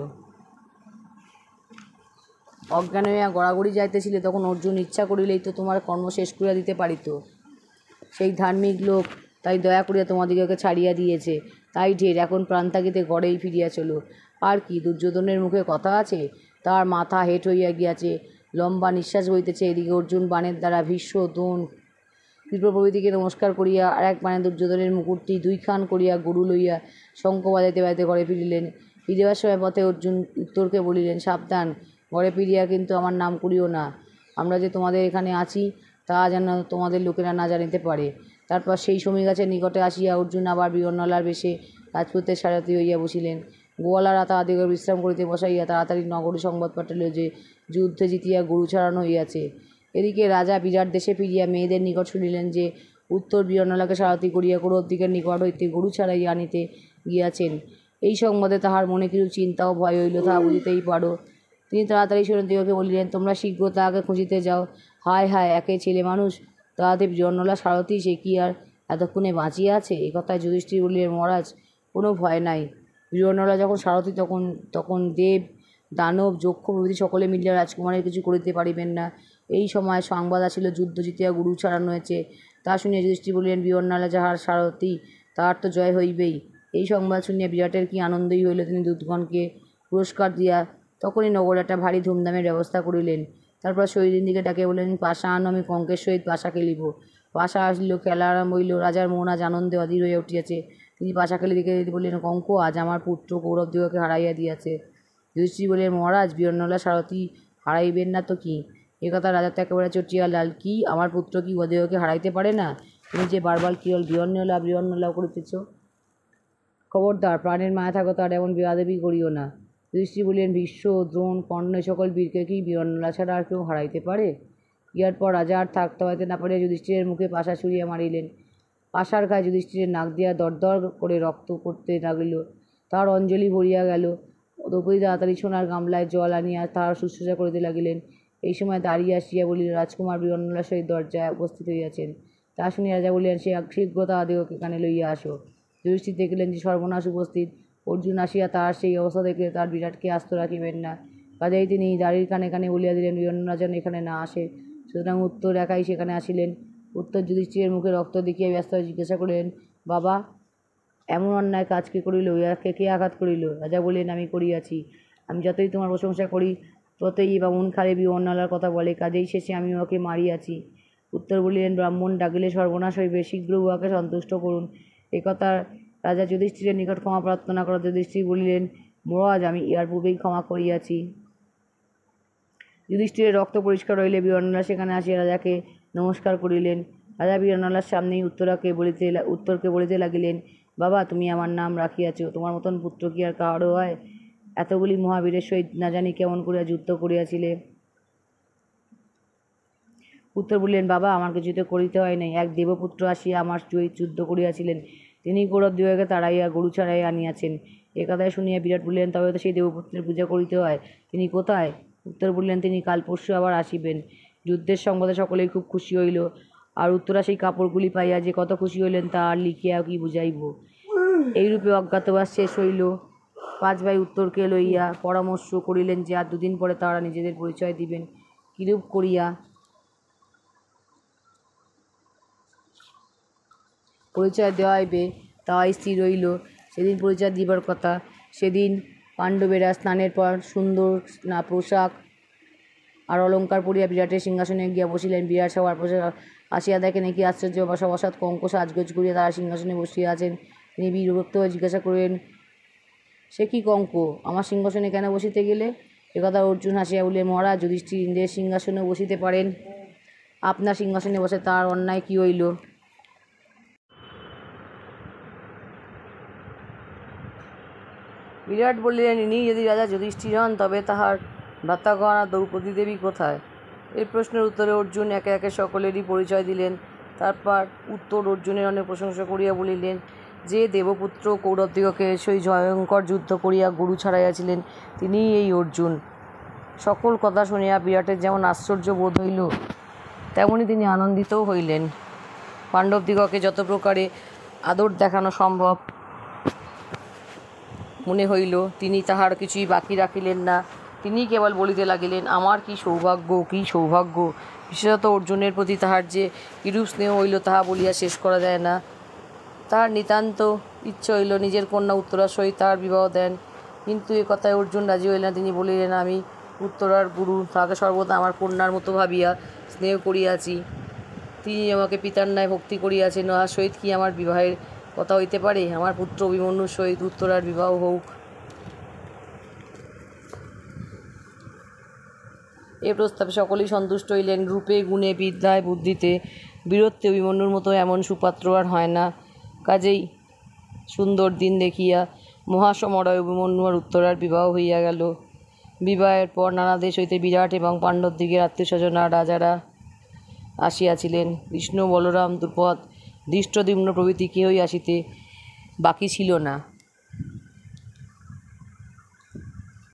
অজ্ঞান হইয়া গড়াগড়ি যাইতেছিলে, তখন অর্জুন ইচ্ছা করিলেই তো তোমার কর্ম শেষ করিয়া দিতে পারিত। সেই ধার্মিক লোক তাই দয়া করিয়া তোমাদিগকে ছাড়িয়া দিয়েছে, তাই ঢের, এখন প্রাণ থাকিতে ঘরেই ফিরিয়া চলো। আর কি দুর্যোধনের মুখে কথা আছে? তার মাথা হেঁট হইয়া গিয়াছে, লম্বা নিঃশ্বাস বইতেছে। এদিকে অর্জুন বাণের দ্বারা ভীষ্ম, দ্রোণ, কৃপ প্রভৃতিকে নমস্কার করিয়া আর এক বাণে দুর্যোধনের মুকুটটি দুইখান করিয়া গরু লইয়া শঙ্খ বাজাইতে বাজাইতে ঘরে ফিরিলেন। ফিরিবার সময় পথে অর্জুন উত্তরকে বলিলেন, সাবধান, ঘরে ফিরিয়া কিন্তু আমার নাম করিও না। আমরা যে তোমাদের এখানে আছি তা যেন তোমাদের লোকেরা না জানিতে পারে। তারপর সেই সমী গাছের নিকটে আসিয়া অর্জুন আবার বীরন্নলার বেশে রাজপুতের সারথি হইয়া বসিলেন। গোয়ালারা তাহাদিগকে বিশ্রাম করিতে বসাইয়া তাড়াতাড়ি নগরে সংবাদ পাঠাইল যে যুদ্ধে জিতিয়া গরু ছাড়ানো হইয়াছে। এদিকে রাজা বিরাট দেশে ফিরিয়া মেয়েদের নিকট শুনিলেন যে উত্তর বীরন্নলাকে সারথি করিয়া কৌরবদিগের নিকট হইতে গরু ছাড়াইয়া আনিতে গিয়াছেন। এই সংবাদে তাহার মনে কিছু চিন্তা ও ভয় হইল, তাহা বুঝিতেই পারো। তিনি তাড়াতাড়ি সৈন্যদিগকে বলিলেন, তোমরা শীঘ্র তাহাকে খুঁজিতে যাও। হায় হায়, একে ছেলে মানুষ, তাহাতে বীরন্নলা সারথি, সে কি আর এতক্ষণে বাঁচিয়া আছে? এ কথায় যুধিষ্ঠির বলিলেন, মহারাজ, কোনো ভয় নাই। বীরন্নলা যখন সারথি তখন দেব, দানব, যক্ষ প্রভৃতি সকলে মিলিয়া রাজকুমারের কিছু করিতে পারিবেন না। এই সময় সংবাদ আসিল যুদ্ধ জিতিয়া গরু ছাড়ানো হয়েছে। তা শুনিয়া যুধিষ্ঠির বলিলেন, বীরন্নলা যাহার সারথি তাহার তো জয় হইবেই। এই সংবাদ শুনিয়া বিরাটের কি আনন্দই হইল। তিনি দূতগণকে পুরস্কার দিয়া তখনই নগরে একটা ভারী ধুমধামের ব্যবস্থা করিলেন। তারপর সৈন্যদিগকে ডাকিয়া বলিলেন, পাশা আনো, আমি কঙ্কের সহিত পাশা খেলিব। পাশা আসিল, খেলা আরম্ভ হইল। রাজার মন আজ আনন্দে অধীর হইয়া উঠিয়াছে। তিনি পাশা খেলে দিকে বললেন, কঙ্ক, আজ আমার পুত্র কৌরবদিগকে হারাইয়া দিয়াছে। যুধিষ্ঠির বলিলেন, মহারাজ, বীরন্নলা সারথি হারাইবেন না তো কি? এ কথা রাজা তো একেবারে চটিয়া লাল। কি, আমার পুত্র কি উহাদিগকে হারাইতে পারে না? তুমি যে বারবার কেবল বীরন্নলা বীরন্নলা করিতেছ। খবরদার, প্রাণের মায়া থাকো তার এমন বেয়াদবি করিও না। যুধিষ্ঠির বলিলেন, ভীষ্ম, দ্রোণ, কর্ণ এই সকল বীরকে কি বীরন্নলা ছাড়া আর কেউ হারাইতে পারে? ইহার পর রাজা আর থাকতে পারিতে না পারিয়া যুধিষ্ঠিরের মুখে পাশা ছুঁড়িয়া মারিলেন। পাশার গায়ে যুধিষ্ঠিরের নাক দিয়া দরদর করে রক্ত পড়তে লাগিল। তাহার অঞ্জলি ভরিয়া গেল। দ্রৌপদী তাড়াতাড়ি সোনার গামলায় জল আনিয়া তাহার শুশ্রূষা করিতে লাগিলেন। এই সময় দাঁড়িয়ে আসিয়া বলিল, রাজকুমার বীরন্নলার সহিত দরজায় উপস্থিত হইয়াছেন। তা শুনিয়া রাজা বলিলেন, সে শীঘ্র তাহাদিগকে এখানে লইয়া আসো। যুধিষ্ঠির দেখিলেন যে সর্বনাশ উপস্থিত। অর্জুন আসিয়া তাহার সেই অবস্থা দেখিলে তার বিরাটকে আস্ত রাখিবেন না। কাজেই তিনি দাড়ির কানে কানে বলিয়া দিলেন, বীরন্নলা যেন এখানে না আসে। সুতরাং উত্তর একাই সেখানে আসিলেন। উত্তর যুধিষ্ঠিরের মুখে রক্ত দেখিয়া ব্যস্ত হয়ে জিজ্ঞাসা করিলেন, বাবা, এমন অন্যায় কাজ কে করিল? ইহাকে কে আঘাত করিল? রাজা বলিলেন, আমি করিয়াছি। আমি যতই তোমার প্রশংসা করি ততই বা মন খালে বীরন্নলার কথা বলে। কাজেই শেষে আমি উহাকে মারিয়াছি। উত্তর বলিলেন, ব্রাহ্মণ ডাকিলে সর্বনাশ হইবে, শীঘ্র উহাকে সন্তুষ্ট করুন। একথা রাজা যুধিষ্ঠিরের নিকট ক্ষমা প্রার্থনা করা। যুধিষ্ঠির বলিলেন, মহারাজ, আমি ইহার পূর্বেই ক্ষমা করিয়াছি। যুধিষ্ঠিরের রক্ত পরিষ্কার হইলে বীরন্নলা সেখানে আসিয়া রাজাকে নমস্কার করিলেন। রাজা বীরন্নলার সামনেই উত্তরকে বলিতে লাগিলেন, বাবা, তুমি আমার নাম রাখিয়াছ, তোমার মতন পুত্র কি আর কাহারও হয়? এতগুলি মহাবীরের সহিত না জানি কেমন করিয়া যুদ্ধ করিয়াছিলে। উত্তর বলিলেন, বাবা, আমার কিছুতে করিতে হয় নাই। এক দেবপুত্র আসিয়া আমার সহিত যুদ্ধ করিয়াছিলেন। তিনি কৌরবদিগকে তাড়াইয়া গরু ছাড়াইয়া আনিয়াছেন। এ কথায় শুনিয়া বিরাট বলিলেন, তবে তো সেই দেবপুত্রের পূজা করিতে হয়। তিনি কোথায়? উত্তর বলিলেন, তিনি কাল পরশু আবার আসিবেন। যুদ্ধের সংবাদে সকলেই খুব খুশি হইল। আর উত্তরা সেই কাপড়গুলি পাইয়া যে কত খুশি হইলেন তা আর লিখিয়া কি বুঝাইব। এইরূপে অজ্ঞাতবাস শেষ হইল। পাঁচ ভাই উত্তরকে লইয়া পরামর্শ করিলেন যে আর দুদিন পরে তাহারা নিজেদের পরিচয় দিবেন। কিরূপ করিয়া পরিচয় দেওয়া হইবে তাহাই স্থির হইল। সেদিন পরিচয় দিবার কথা। সেদিন পাণ্ডবেরা স্নানের পর সুন্দর পোশাক আর অলঙ্কার পরিয়া বিরাটের সিংহাসনে গিয়া বসিলেন। বিরাট সবার আসিয়া দেখেন, কি আশ্চর্য! বসাত কঙ্ক সাজগোজ করিয়া তারা সিংহাসনে বসিয়া আছেন। তিনি বিরক্ত হয়ে জিজ্ঞাসা করিলেন, সে কি কঙ্ক, আমার সিংহাসনে কেন বসিতে গেলে? একথা অর্জুন হাসিয়া বলিলেন, মহারাজ, যুধিষ্ঠির ইন্দ্রের সিংহাসনে বসিতে পারেন, আপনার সিংহাসনে বসে তার অন্যায় কি হইল? বিরাট বলিলেন, ইনি যদি রাজা যুধিষ্ঠির হন তবে তাহার ভ্রাতাগণা দ্রৌপদী দেবী কোথায়? এই প্রশ্নের উত্তরে অর্জুন একে একে সকলেরই পরিচয় দিলেন। তারপর উত্তর অর্জুনের অনেক প্রশংসা করিয়া বলিলেন যে দেবপুত্র কৌরবদিগকে সেই ভয়ঙ্কর যুদ্ধ করিয়া গরু ছাড়াইয়াছিলেন, তিনিই এই অর্জুন। সকল কথা শুনিয়া বিরাটের যেমন আশ্চর্য বোধ হইল, তেমনি তিনি আনন্দিতও হইলেন। পাণ্ডবদিগকে যত প্রকারে আদর দেখানো সম্ভব মনে হইল, তিনি তাহার কিছুই বাকি রাখিলেন না। তিনি কেবল বলিতে লাগিলেন, আমার কি সৌভাগ্য, কি সৌভাগ্য! বিশেষত অর্জুনের প্রতি তাহার যে কিরূপ স্নেহ হইল তাহা বলিয়া শেষ করা যায় না। তাহার নিতান্ত ইচ্ছে হইল নিজের কন্যা উত্তরার সহিত তাহার বিবাহ দেন, কিন্তু এ কথায় অর্জুন রাজি হইলেন না। তিনি বলিলেন, আমি উত্তরার গুরু, তাহাকে সর্বদা আমার কন্যার মতো ভাবিয়া স্নেহ করিয়াছি। তিনি আমাকে পিতার ন্যায় ভক্তি করিয়াছেন, উহার সহিত কি আমার বিবাহের কথা হইতে পারে? আমার পুত্র অভিমন্যুর সহিত উত্তরার বিবাহ হউক। এ প্রস্তাবে সকলেই সন্তুষ্ট হইলেন। রূপে, গুণে, বিদ্যায়, বুদ্ধিতে, বীরত্বে অভিমন্যুর মতো এমন সুপাত্র আর হয় না। কাজেই সুন্দর দিন দেখিয়া মহাসমরয় অভিমন্যু আর উত্তরার বিবাহ হইয়া গেল। বিবাহের পর নানা দেশ হইতে বিরাট এবং পাণ্ডবদিগের আত্মীয়স্বজন আর রাজারা আসিয়াছিলেন। কৃষ্ণ, বলরাম, দ্রুপদ, ধৃষ্টদ্যুম্ন প্রভৃতি কেহই আসিতে বাকি ছিল না।